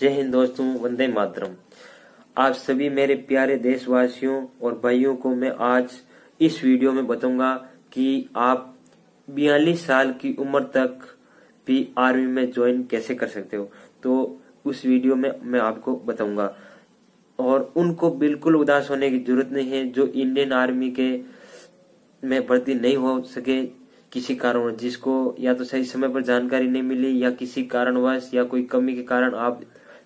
जय हिंद दोस्तों, वंदे मातरम। आप सभी मेरे प्यारे देशवासियों और भाइयों को मैं आज इस वीडियो में बताऊंगा कि आप 42 साल की उम्र तक भी आर्मी में ज्वाइन कैसे कर सकते हो। तो उस वीडियो में मैं आपको बताऊंगा। और उनको बिल्कुल उदास होने की जरूरत नहीं है जो इंडियन आर्मी के में भर्ती नहीं हो सके किसी कारण, जिसको या तो सही समय पर जानकारी नहीं मिली या किसी कारणवश या कोई कमी के कारण आप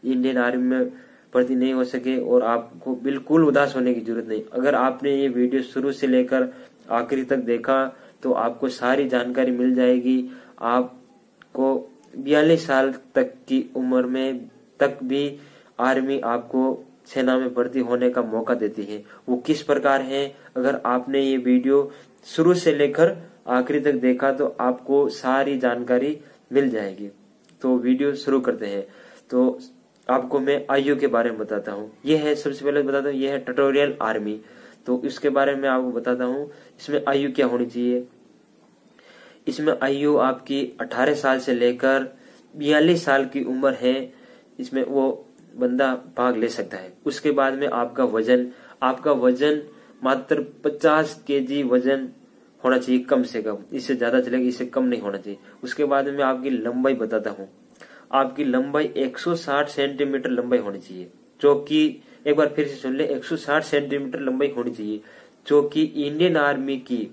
इंडियन आर्मी में भर्ती नहीं हो सके। और आपको बिल्कुल उदास होने की जरूरत नहीं। अगर आपने ये वीडियो शुरू से लेकर आखिरी तक देखा तो आपको सारी जानकारी मिल जाएगी। आपको 42 साल तक की उम्र में तक भी आर्मी आपको सेना में भर्ती होने का मौका देती है। वो किस प्रकार है, अगर आपने ये वीडियो शुरू से लेकर आखिरी तक देखा तो आपको सारी जानकारी मिल जाएगी। तो वीडियो शुरू करते हैं। तो आपको मैं आयु के बारे में बताता हूँ। यह है, सबसे पहले बताता हूँ, यह है ट्यूटोरियल आर्मी। तो इसके बारे में आपको बताता हूँ इसमें आयु क्या होनी चाहिए। इसमें आयु आपकी 18 साल से लेकर 42 साल की उम्र है, इसमें वो बंदा भाग ले सकता है। उसके बाद में आपका वजन मात्र 50 केजी वजन होना चाहिए कम से कम। इससे ज्यादा चलेगा, इससे कम नहीं होना चाहिए। उसके बाद में आपकी लंबाई बताता हूँ। आपकी लंबाई 160 सेंटीमीटर लंबाई होनी चाहिए, जो कि एक बार फिर से सुन ले, 160 सेंटीमीटर लंबाई होनी चाहिए, जो कि इंडियन आर्मी की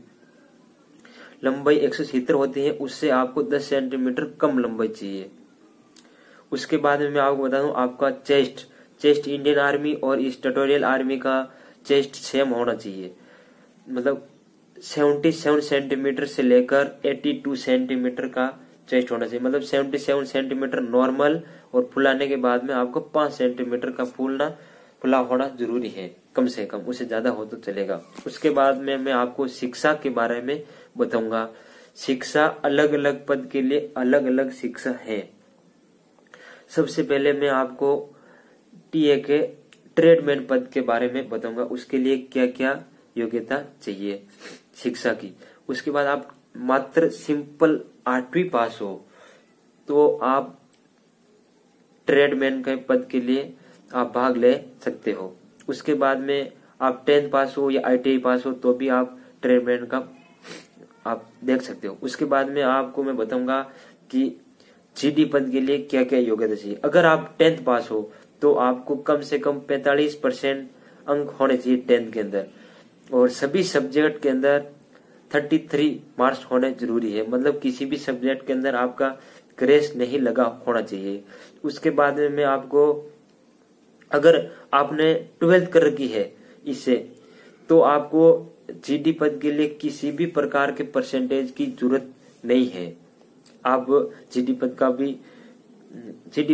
लंबाई 170 होती है, उससे आपको 10 सेंटीमीटर कम लंबाई चाहिए। उसके बाद में मैं आपको बता दूं, आपका चेस्ट इंडियन आर्मी और इस ट्यूटोरियल आर्मी का चेस्ट सेम होना चाहिए। मतलब 77 सेंटीमीटर से लेकर 82 सेंटीमीटर का चेस्ट होना चाहिए। मतलब 77 सेंटीमीटर नॉर्मल, और फुलाने के बाद में आपको 5 सेंटीमीटर का फुला होना जरूरी है कम से कम, उससे ज्यादा हो तो चलेगा। उसके बाद में मैं आपको शिक्षा के बारे में बताऊंगा। शिक्षा अलग अलग पद के लिए अलग अलग शिक्षा है। सबसे पहले मैं आपको टीए के ट्रेडमैन पद के बारे में बताऊंगा, उसके लिए क्या क्या योग्यता चाहिए शिक्षा की। उसके बाद आप मात्र सिंपल 8वीं पास हो तो आप ट्रेडमैन के पद के लिए आप भाग ले सकते हो। उसके बाद में आप 10th पास हो या ITI पास हो तो भी आप ट्रेडमैन का आप देख सकते हो। उसके बाद में आपको मैं बताऊंगा कि GD पद के लिए क्या क्या योग्यता चाहिए। अगर आप 10th पास हो तो आपको कम से कम 45% अंक होने चाहिए 10th के अंदर, और सभी सब्जेक्ट के अंदर 33 मार्क्स होने जरूरी है। मतलब किसी भी सब्जेक्ट के अंदर आपका ग्रेस नहीं लगा होना चाहिए। उसके बाद में मैं आपको, अगर आपने 12th कर रखी है इससे, तो आपको GD पद के लिए किसी भी प्रकार के परसेंटेज की जरूरत नहीं है। आप GD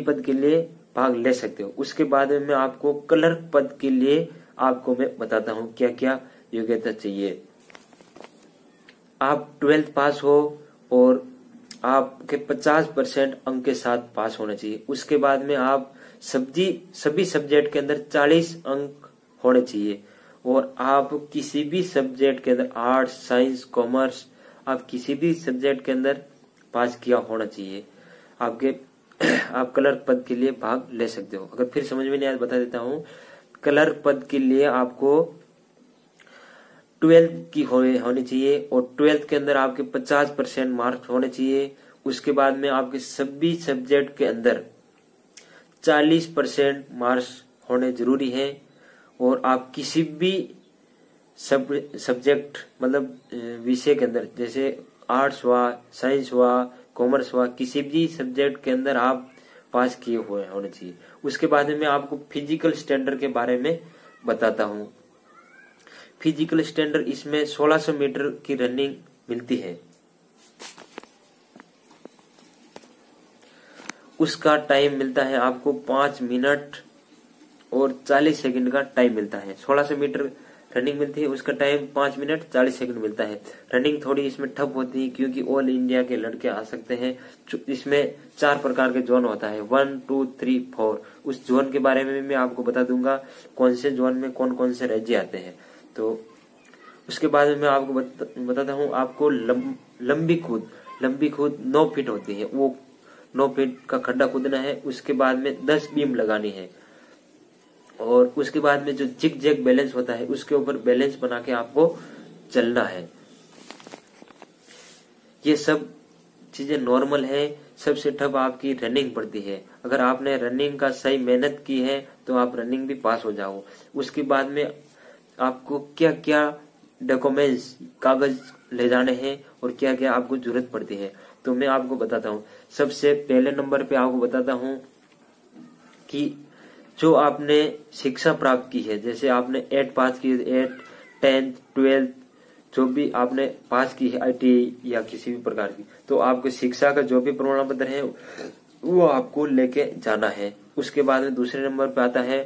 पद के लिए भाग ले सकते हो। उसके बाद में मैं आपको क्लर्क पद के लिए आपको मैं बताता हूँ क्या क्या योग्यता चाहिए। आप 12th पास हो और आपके 50% अंक के साथ पास होना चाहिए। उसके बाद में आप सभी सब्जेक्ट के अंदर 40 अंक होने चाहिए, और आप किसी भी सब्जेक्ट के अंदर आर्ट्स, साइंस, कॉमर्स, आप किसी भी सब्जेक्ट के अंदर पास किया होना चाहिए। आप क्लर्क पद के लिए भाग ले सकते हो। अगर फिर समझ में नहीं आया बता देता हूँ। क्लर्क पद के लिए आपको 12th की होनी चाहिए, और 12th के अंदर आपके 50% मार्क्स होने चाहिए। उसके बाद में आपके सभी सब्जेक्ट के अंदर 40% मार्क्स होने जरूरी है, और आप किसी भी सब्जेक्ट मतलब विषय के अंदर, जैसे आर्ट्स हुआ, साइंस हुआ, कॉमर्स हुआ, किसी भी सब्जेक्ट के अंदर आप पास किए हुए होने चाहिए। उसके बाद में मैं आपको फिजिकल स्टैंडर्ड के बारे में बताता हूँ। फिजिकल स्टैंडर्ड, इसमें 1600 मीटर की रनिंग मिलती है। उसका टाइम मिलता है आपको 5 मिनट और 40 सेकंड का टाइम मिलता है। 1600 मीटर रनिंग मिलती है, उसका टाइम 5 मिनट 40 सेकंड मिलता है। रनिंग थोड़ी इसमें ठप होती है क्योंकि ऑल इंडिया के लड़के आ सकते हैं। इसमें 4 प्रकार के जोन होता है, 1, 2, 3, 4। उस जोन के बारे में मैं आपको बता दूंगा कौन से जोन में कौन कौन से राज्य आते हैं। तो उसके बाद में मैं आपको बताता हूँ। आपको लंबी कूद 9 फीट होती है, वो 9 फीट का खड्डा खोदना है, उसके बाद में 10 बीम लगानी है और उसके बाद में जो जिग जैग बैलेंस होता है उसके ऊपर बैलेंस बना के आपको चलना है। ये सब चीजें नॉर्मल है। सबसे टफ आपकी रनिंग पड़ती है। अगर आपने रनिंग का सही मेहनत की है तो आप रनिंग भी पास हो जाओ। उसके बाद में आपको क्या क्या डॉक्यूमेंट्स कागज ले जाने हैं और क्या क्या आपको जरूरत पड़ती है तो मैं आपको बताता हूँ। सबसे पहले नंबर पे आपको बताता हूँ कि जो आपने शिक्षा प्राप्त की है, जैसे आपने 8 पास की, 8, 10, 12 जो भी आपने पास की है ITI या किसी भी प्रकार की, तो आपको शिक्षा का जो भी प्रमाण पत्र है वो आपको लेके जाना है। उसके बाद में दूसरे नंबर पे आता है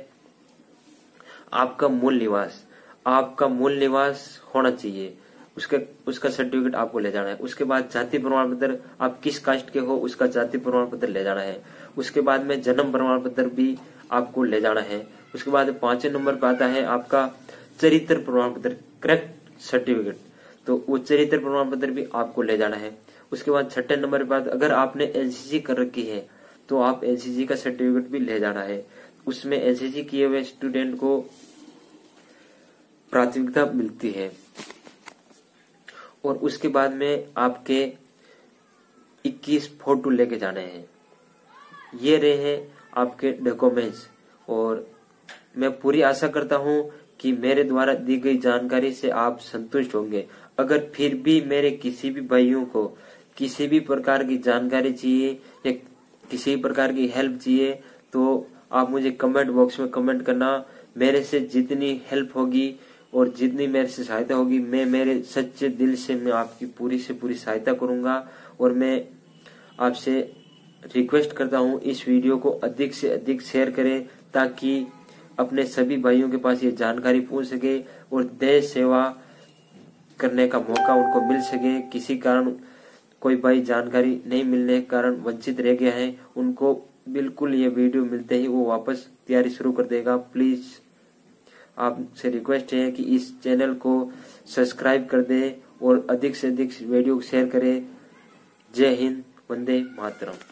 आपका मूल निवास। आपका मूल निवास होना चाहिए, उसका सर्टिफिकेट आपको ले जाना है। उसके बाद जाति प्रमाण पत्र, आप किस कास्ट के हो उसका जाति प्रमाण पत्र ले जाना है। उसके बाद में जन्म प्रमाण पत्र भी आपको ले जाना है। उसके बाद 5वें नंबर पे आता है आपका चरित्र प्रमाण पत्र, करेक्ट सर्टिफिकेट, तो वो चरित्र प्रमाण पत्र भी आपको ले जाना है। उसके बाद 6ठे नंबर पे अगर आपने एनसीसी कर रखी है तो आप एनसीसी का सर्टिफिकेट भी ले जाना है। उसमें एनसीसी किए हुए स्टूडेंट को प्राथमिकता मिलती है। और उसके बाद में आपके 21 फोटो लेके जाने हैं। ये रहे हैं आपके डॉक्यूमेंट्स और मैं पूरी आशा करता हूं कि मेरे द्वारा दी गई जानकारी से आप संतुष्ट होंगे। अगर फिर भी मेरे किसी भी भाइयों को किसी भी प्रकार की जानकारी चाहिए या किसी प्रकार की हेल्प चाहिए तो आप मुझे कमेंट बॉक्स में कमेंट करना। मेरे से जितनी हेल्प होगी और जितनी मेरे से सहायता होगी मैं मेरे सच्चे दिल से मैं आपकी पूरी से पूरी सहायता करूंगा। और मैं आपसे रिक्वेस्ट करता हूं इस वीडियो को अधिक से अधिक शेयर करें ताकि अपने सभी भाइयों के पास ये जानकारी पहुंच सके और देश सेवा करने का मौका उनको मिल सके। किसी कारण कोई भाई जानकारी नहीं मिलने के कारण वंचित रह गया है, उनको बिल्कुल ये वीडियो मिलते ही वो वापस तैयारी शुरू कर देगा। प्लीज आपसे रिक्वेस्ट है कि इस चैनल को सब्सक्राइब कर दे और अधिक से अधिक वीडियो शेयर करें। जय हिंद, वंदे मातरम।